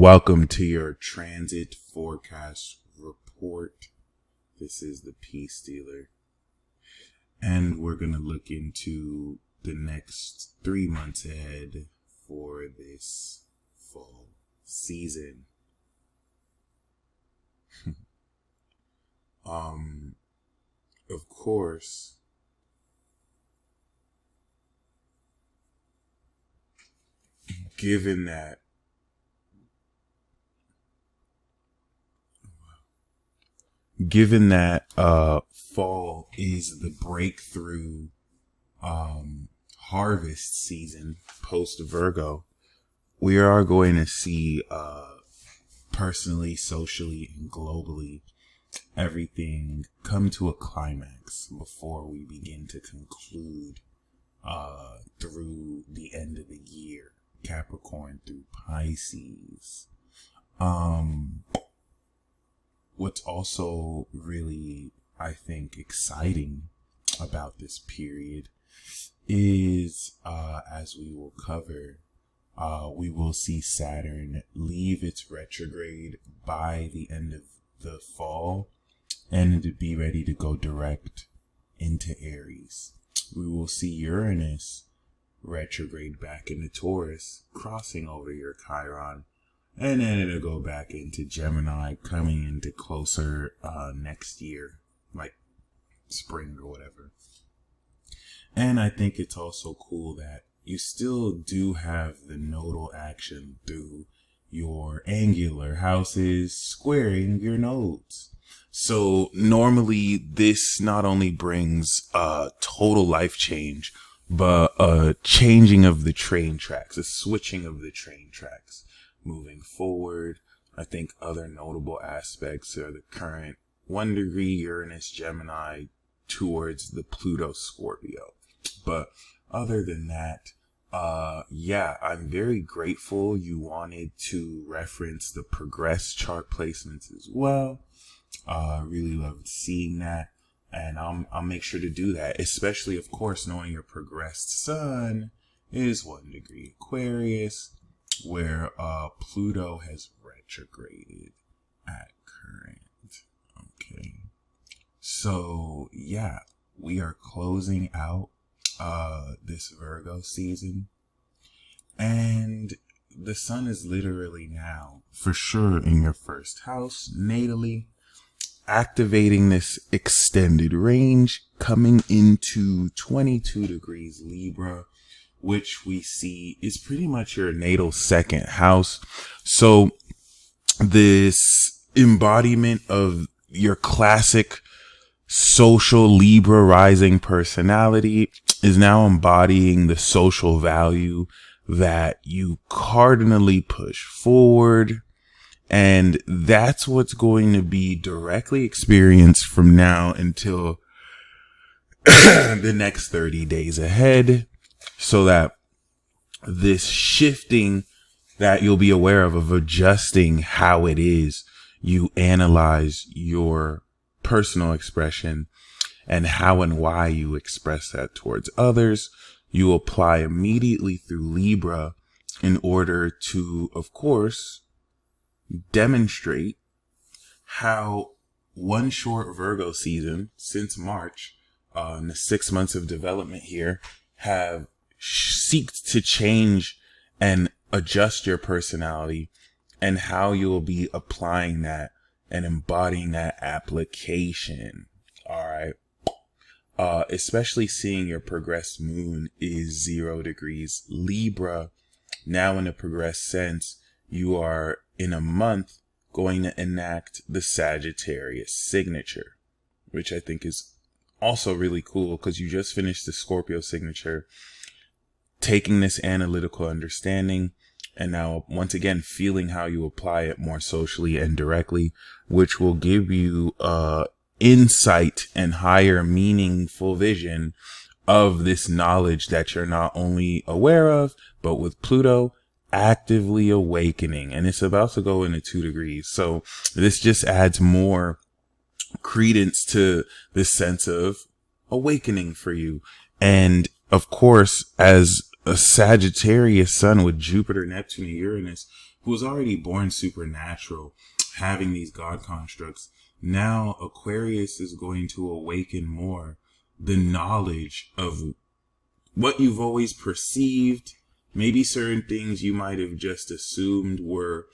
Welcome to your transit forecast report. This is the Peace Dealer, and we're going to look into the next 3 months ahead for this fall season. Of course, given that fall is the breakthrough harvest season post Virgo, we are going to see personally, socially, and globally everything come to a climax before we begin to conclude through the end of the year. Capricorn through Pisces. What's also really, I think, exciting about this period is, as we will cover, we will see Saturn leave its retrograde by the end of the fall and to be ready to go direct into Aries. We will see Uranus retrograde back into Taurus, crossing over your Chiron, and then it'll go back into Gemini, coming into closer next year, like spring or whatever. And I think it's also cool that you still do have the nodal action through your angular houses squaring your nodes. So normally this not only brings total life change, but a changing of the train tracks, a switching of the train tracks moving forward. I think other notable aspects are the current 1 degree Uranus Gemini towards the Pluto Scorpio. But other than that, I'm very grateful you wanted to reference the progress chart placements as well. I really loved seeing that. And I'll make sure to do that, especially, of course, knowing your progressed sun is 1 degree Aquarius, where Pluto has retrograded at current. Okay. So, yeah, we are closing out this Virgo season. And the sun is literally now, for sure, in your first house, natally, activating this extended range, coming into 22 degrees Libra, which we see is pretty much your natal second house. So this embodiment of your classic social Libra rising personality is now embodying the social value that you cardinally push forward. And that's what's going to be directly experienced from now until the next 30 days ahead, so that this shifting that you'll be aware of adjusting how it is you analyze your personal expression and how and why you express that towards others, you apply immediately through Libra in order to, of course, demonstrate how one short Virgo season since March, in the 6 months of development here, have seeked to change and adjust your personality, and how you will be applying that and embodying that application. All right. Especially seeing your progressed moon is 0 degrees Libra. Now in a progressed sense, you are in a month going to enact the Sagittarius signature, which I think is also really cool because you just finished the Scorpio signature, taking this analytical understanding and now once again feeling how you apply it more socially and directly, which will give you insight and higher meaningful vision of this knowledge that you're not only aware of, but with Pluto actively awakening, and it's about to go into 2 degrees. So this just adds more credence to this sense of awakening for you. And of course, as a Sagittarius sun with Jupiter, Neptune, and Uranus who was already born supernatural, having these God constructs. Now Aquarius is going to awaken more the knowledge of what you've always perceived. Maybe certain things you might have just assumed were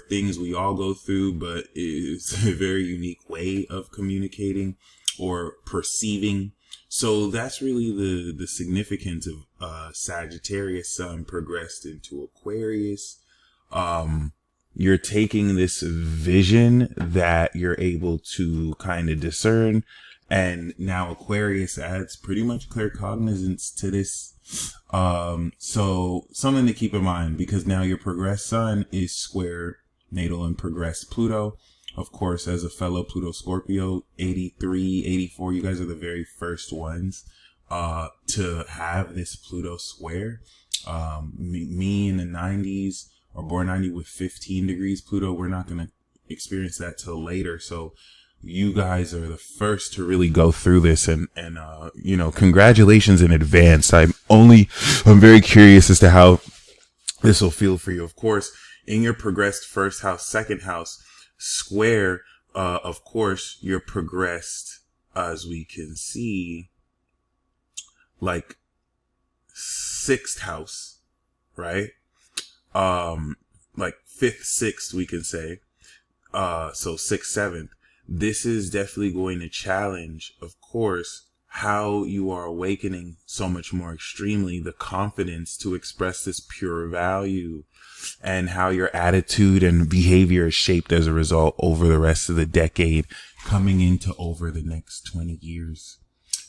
things we all go through, but it's a very unique way of communicating or perceiving. So that's really the significance of Sagittarius sun progressed into Aquarius. You're taking this vision that you're able to kind of discern, and now Aquarius adds pretty much claircognizance to this. So something to keep in mind, because now your progressed sun is square natal and progressed Pluto. Of course, as a fellow Pluto Scorpio, 83, 84, you guys are the very first ones to have this Pluto square. Me in the 90s, or born 90 with 15 degrees Pluto, we're not going to experience that till later. So you guys are the first to really go through this, and you know, congratulations in advance. I'm very curious as to how this will feel for you. Of course, in your progressed first house, second house square, of course, you're progressed, as we can see, like sixth house, right? Like fifth, sixth, we can say. So sixth, seventh. This is definitely going to challenge, of course, how you are awakening so much more extremely the confidence to express this pure value, and how your attitude and behavior is shaped as a result over the rest of the decade, coming into over the next 20 years.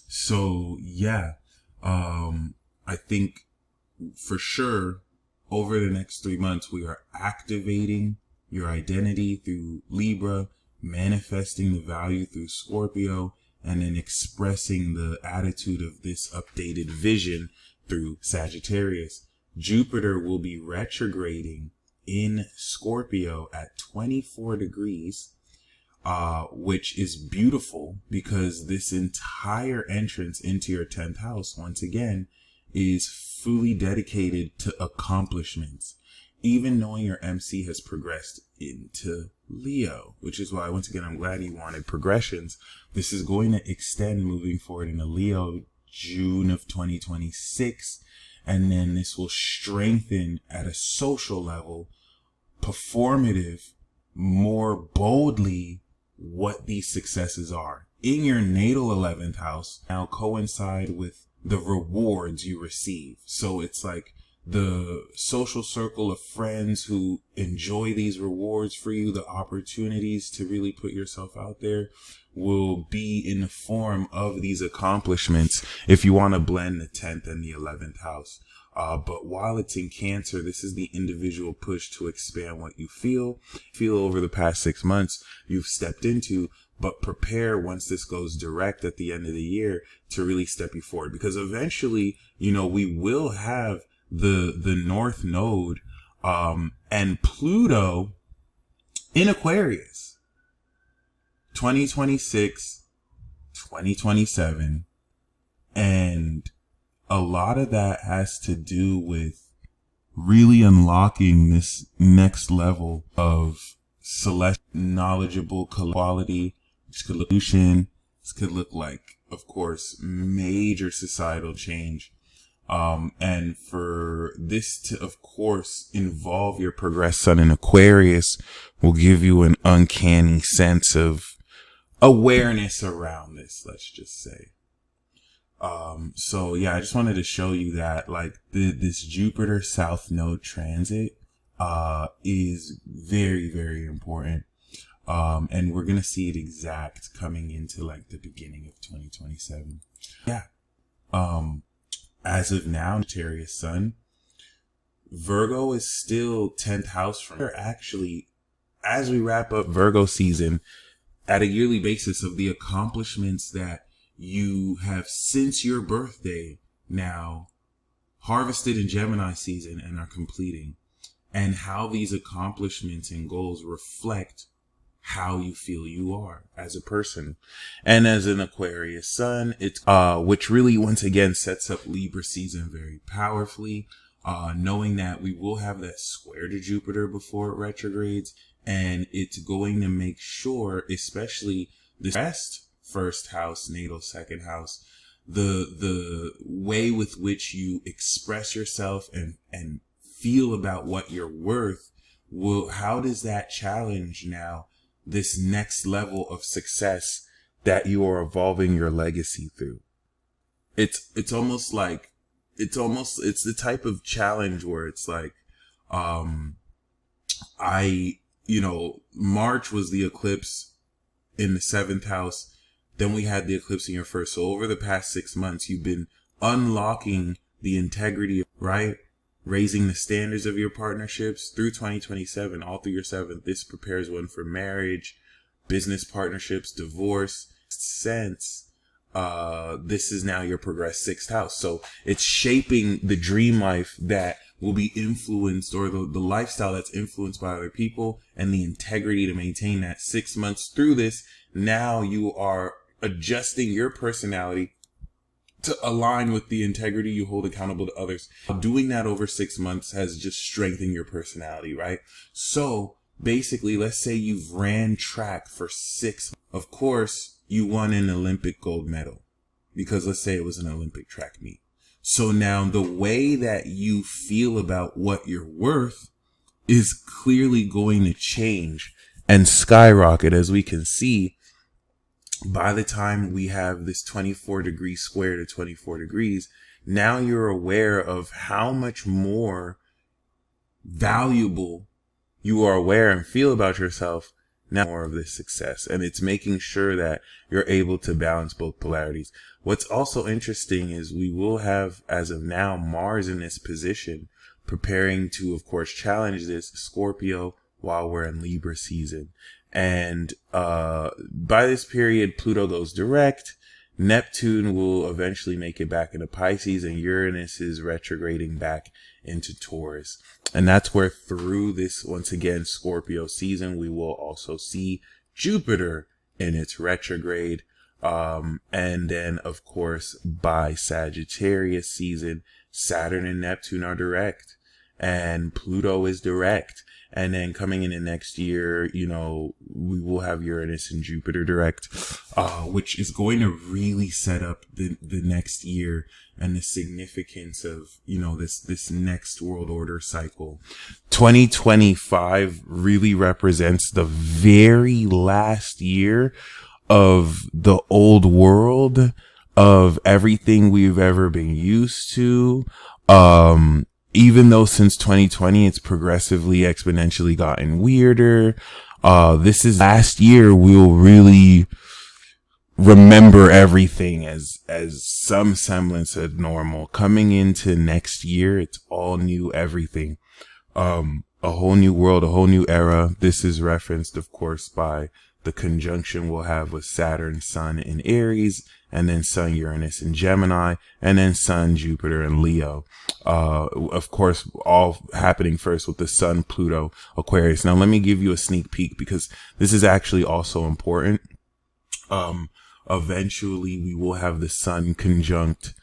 So yeah, I think for sure over the next 3 months, we are activating your identity through Libra, manifesting the value through Scorpio, and then expressing the attitude of this updated vision through Sagittarius. Jupiter will be retrograding in Scorpio at 24 degrees, which is beautiful, because this entire entrance into your 10th house, once again, is fully dedicated to accomplishments. Even knowing your MC has progressed into Leo, which is why, once again, I'm glad you wanted progressions. This is going to extend moving forward into Leo, June of 2026. And then this will strengthen at a social level, performative, more boldly, what these successes are. In your natal 11th house, now coincide with the rewards you receive. So it's like the social circle of friends who enjoy these rewards for you, the opportunities to really put yourself out there, will be in the form of these accomplishments if you want to blend the 10th and the 11th house. But while it's in Cancer, this is the individual push to expand what you feel over the past 6 months you've stepped into, but prepare once this goes direct at the end of the year to really step you forward. Because eventually, you know, we will have the North Node, and Pluto in Aquarius, 2026, 2027. And a lot of that has to do with really unlocking this next level of celestial, knowledgeable quality. This could look, this could look like, of course, major societal change. And for this to, of course, involve your progressed sun in Aquarius will give you an uncanny sense of awareness around this, let's just say. So yeah, I just wanted to show you that, like, this Jupiter South Node transit, is very, very important. And we're going to see it exact coming into like the beginning of 2027. Yeah. As of now, Sagittarius sun, Virgo is still 10th house from here. Actually, as we wrap up Virgo season, at a yearly basis of the accomplishments that you have since your birthday now harvested in Gemini season and are completing, and how these accomplishments and goals reflect how you feel you are as a person. And as an Aquarius sun, it's which really once again sets up Libra season very powerfully. knowing that we will have that square to Jupiter before it retrogrades, and it's going to make sure, especially the rest first house, natal second house, the way with which you express yourself and feel about what you're worth will, how does that challenge now this next level of success that you are evolving your legacy through? It's almost like, it's the type of challenge where it's like, March was the eclipse in the seventh house. Then we had the eclipse in your first. So over the past 6 months, you've been unlocking the integrity, right? Raising the standards of your partnerships through 2027, all through your seventh. This prepares one for marriage, business partnerships, divorce. Sense, this is now your progressed sixth house. So it's shaping the dream life that will be influenced, or the lifestyle that's influenced by other people, and the integrity to maintain that. 6 months through this, now you are adjusting your personality to align with the integrity you hold accountable to others. Doing that over 6 months has just strengthened your personality, right? So basically, let's say you've ran track for 6 months. Of course, you won an Olympic gold medal, because let's say it was an Olympic track meet. So now the way that you feel about what you're worth is clearly going to change and skyrocket, as we can see. By the time we have this 24-degree square to 24 degrees, now you're aware of how much more valuable you are aware and feel about yourself. Now more of this success, and it's making sure that you're able to balance both polarities. What's also interesting is we will have, as of now, Mars in this position, preparing to, of course, challenge this Scorpio while we're in Libra season. And by this period, Pluto goes direct. Neptune will eventually make it back into Pisces, and Uranus is retrograding back into Taurus. And that's where, through this, once again, Scorpio season, we will also see Jupiter in its retrograde. And then, of course, by Sagittarius season, Saturn and Neptune are direct, and Pluto is direct. And then coming into next year, we will have Uranus and Jupiter direct, which is going to really set up the next year and the significance of, this next world order cycle. 2025 really represents the very last year of the old world, of everything we've ever been used to. Even though since 2020, it's progressively exponentially gotten weirder. This is last year we'll really remember everything as some semblance of normal. Coming into next year, it's all new everything. A whole new world, a whole new era. This is referenced, of course, by the conjunction we'll have with Saturn, Sun in Aries, and then Sun, Uranus in Gemini, and then Sun, Jupiter in Leo. Of course, all happening first with the Sun, Pluto, Aquarius. Now, let me give you a sneak peek, because this is actually also important. Eventually, we will have the Sun conjunct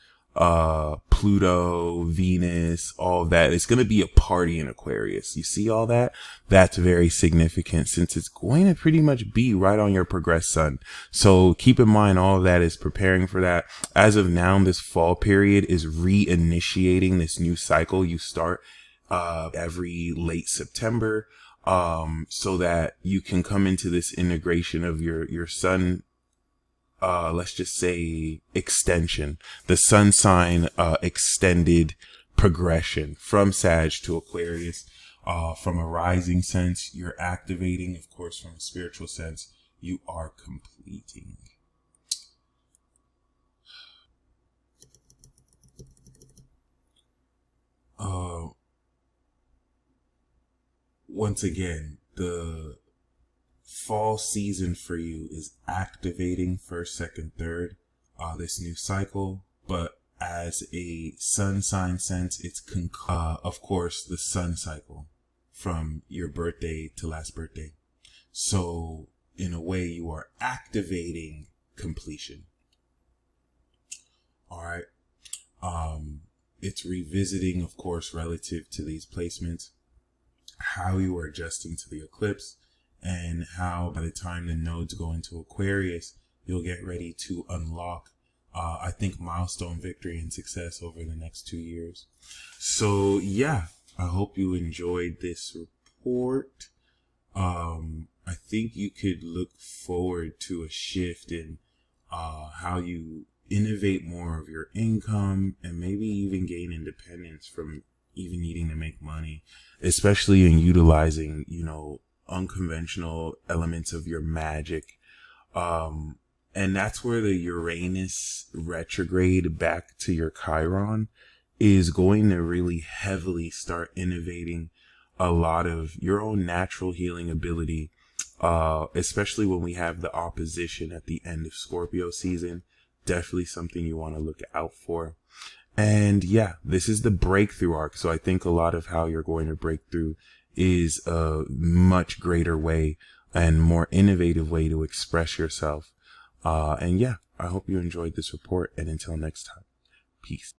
Pluto, Venus, all that. It's going to be a party in Aquarius. You see all that? That's very significant, since it's going to pretty much be right on your progressed sun. So keep in mind, all of that is preparing for that. As of now, this fall period is reinitiating this new cycle you start every late September, so that you can come into this integration of your sun, let's just say extension, the sun sign, extended progression from Sag to Aquarius. From a rising sense, you're activating. Of course, from a spiritual sense, you are completing. Once again, the fall season for you is activating first, second, third, this new cycle. But as a sun sign sense, it's of course the sun cycle from your birthday to last birthday. So in a way, you are activating completion. All right. it's revisiting, of course, relative to these placements, how you are adjusting to the eclipse, and how by the time the nodes go into Aquarius, you'll get ready to unlock, I think, milestone victory and success over the next 2 years. So yeah, I hope you enjoyed this report. I think you could look forward to a shift in how you innovate more of your income, and maybe even gain independence from even needing to make money, especially in utilizing, unconventional elements of your magic. And that's where the Uranus retrograde back to your Chiron is going to really heavily start innovating a lot of your own natural healing ability, especially when we have the opposition at the end of Scorpio season. Definitely something you want to look out for. And yeah, this is the breakthrough arc. So I think a lot of how you're going to break through is a much greater way and more innovative way to express yourself. And yeah, I hope you enjoyed this report. And until next time, peace.